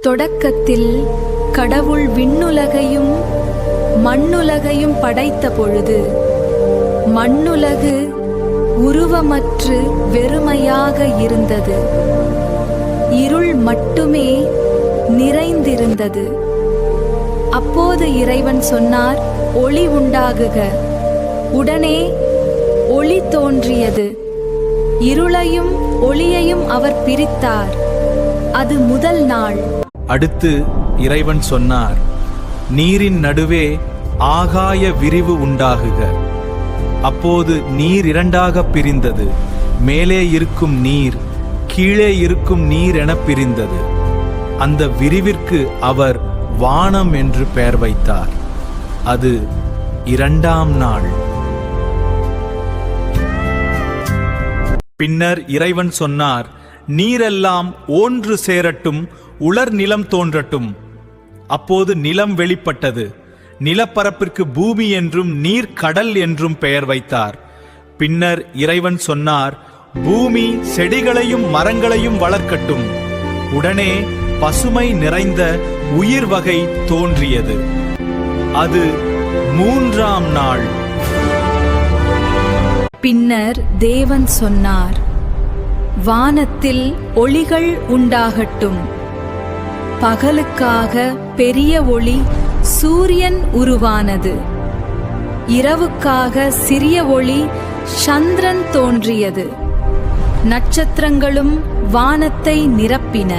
தொடக்கத்தில் கடவுள் விண்ணுலகையும் மண்ணுலகையும் படைத்த பொழுது மண்ணுலகு உருவமற்று வெறுமையாக இருந்தது. இருள் மட்டுமே நிறைந்திருந்தது. அப்போது இறைவன் சொன்னார், ஒளி உண்டாகுக. உடனே ஒளி தோன்றியது. இருளையும் ஒளியையும் அவர் பிரித்தார். அது முதல் நாள். அடுத்து இறைவன் சொன்னார், நீரின் நடுவே ஆகாய விரிவு உண்டாகுக. அப்போது நீர் இரண்டாக பிரிந்தது. மேலே இருக்கும் நீர் கீழே இருக்கும் நீர் என பிரிந்தது. அந்த விரிவிற்கு அவர் வானம் என்று பெயர் வைத்தார். அது இரண்டாம் நாள். பின்னர் இறைவன் சொன்னார், நீரெல்லாம் ஒன்று சேரட்டும், உலர் நிலம் தோன்றட்டும். அப்போது நிலம் வெளிப்பட்டது. நிலப்பரப்பிற்கு பூமி என்றும் நீர் கடல் என்றும் பெயர் வைத்தார். பின்னர் இறைவன் சொன்னார், பூமி செடிகளையும் மரங்களையும் வளர்க்கட்டும். உடனே பசுமை நிறைந்த உயிர் வகை தோன்றியது. அது மூன்றாம் நாள். பின்னர் தேவன் சொன்னார், வானத்தில் ஒளிகள் உண்டாகட்டும். பகலுக்காக பெரிய ஒளி சூரியன் உருவானது. இரவுக்காக சிறிய ஒளி சந்திரன் தோன்றியது. நட்சத்திரங்களும் வானத்தை நிரப்பின.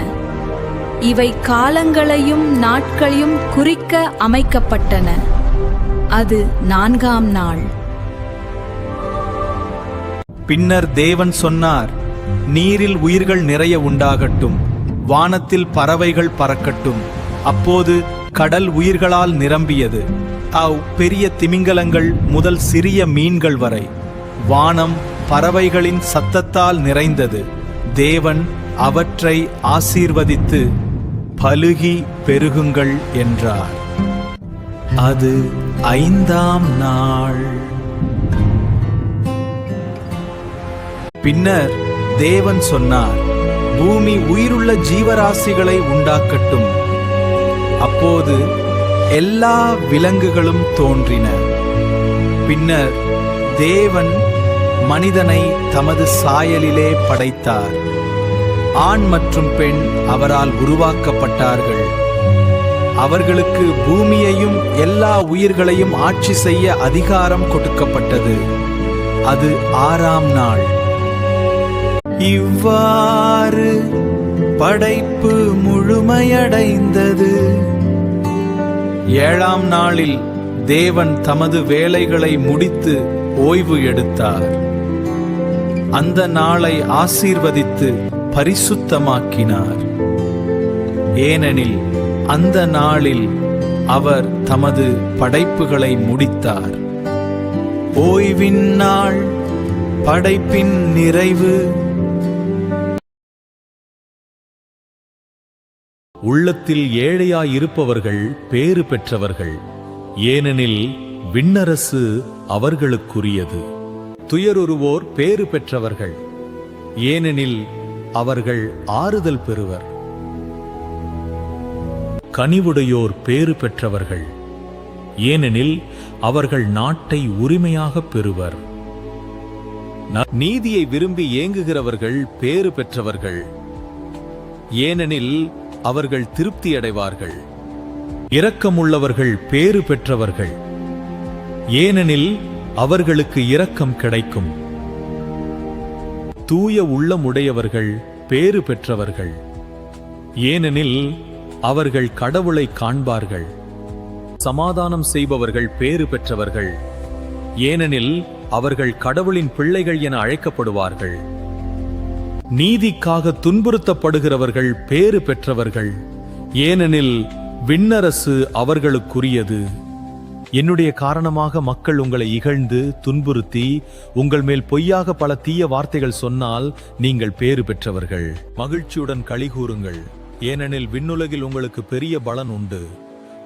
இவை காலங்களையும் நாட்களையும் குறிக்க அமைக்கப்பட்டன. அது நான்காம் நாள். பின்னர் தேவன் சொன்னார், நீரில் உயிர்கள் நிறைய உண்டாகட்டும். வானத்தில் பறவைகள் பறக்கட்டும். அப்போது கடல் உயிர்களால் நிரம்பியது. பெரிய திமிங்கலங்கள் முதல் சிறிய மீன்கள் வரை. வானம் பறவைகளின் சத்தத்தால் நிறைந்தது. தேவன் அவற்றை ஆசீர்வதித்து பலுகி பெருகுங்கள் என்றார். அது ஐந்தாம் நாள். பின்னர் தேவன் சொன்னார், பூமி உயிருள்ள ஜீவராசிகளை உண்டாக்கட்டும். அப்போது எல்லா விலங்குகளும் தோன்றின. பின்னர் தேவன் மனிதனை தமது சாயலிலே படைத்தார். ஆண் மற்றும் பெண் அவரால் உருவாக்கப்பட்டார்கள். அவர்களுக்கு பூமியையும் எல்லா உயிர்களையும் ஆட்சி செய்ய அதிகாரம் கொடுக்கப்பட்டது. அது ஆறாம் நாள். இவ்வாறு படைப்பு முழுமையடைந்தது. ஏழாம் நாளில் தேவன் தமது வேலைகளை முடித்து ஓய்வு எடுத்தார். அந்த நாளை ஆசீர்வதித்து பரிசுத்தமாக்கினார். ஏனெனில் அந்த நாளில் அவர் தமது படைப்புகளை முடித்தார். ஓய்வின் நாள், படைப்பின் நிறைவு. உள்ளத்தில் ஏழையாயிருப்பவர்கள் பேறு பெற்றவர்கள், ஏனெனில் விண்ணரசு அவர்களுக்குரியது. துயருறுவோர் பேறு பெற்றவர்கள், ஏனெனில் அவர்கள் ஆறுதல் பெறுவர். கனிவுடையோர் பேறு பெற்றவர்கள், ஏனெனில் அவர்கள் நாட்டை உரிமையாக பெறுவர். நீதியை விரும்பி ஏங்குகிறவர்கள் பேறு பெற்றவர்கள், ஏனெனில் அவர்கள் திருப்தியடைவார்கள். இரக்கமுள்ளவர்கள் பேறு பெற்றவர்கள், ஏனெனில் அவர்களுக்கு இரக்கம் கிடைக்கும். தூய உள்ளமுடையவர்கள் பேறு பெற்றவர்கள், ஏனெனில் அவர்கள் கடவுளை காண்பார்கள். சமாதானம் செய்பவர்கள் பேறு பெற்றவர்கள், ஏனெனில் அவர்கள் கடவுளின் பிள்ளைகள் என அழைக்கப்படுவார்கள். நீதிக்காக துன்புறுத்தப்படுகிறவர்கள் பேறு பெற்றவர்கள், ஏனெனில் விண்ணரசு அவர்களுக்குரியது. என்னுடைய காரணமாக மக்கள் உங்களை இகழ்ந்து துன்புறுத்தி உங்கள் மேல் பொய்யாக பல தீய வார்த்தைகள் சொன்னால் நீங்கள் பேறு பெற்றவர்கள். மகிழ்ச்சியுடன் களிகூறுங்கள், ஏனெனில் விண்ணுலகில் உங்களுக்கு பெரிய பலன் உண்டு.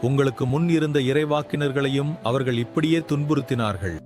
உங்களுக்கு முன் இருந்த இறைவாக்கினர்களையும் அவர்கள் இப்படியே துன்புறுத்தினார்கள்.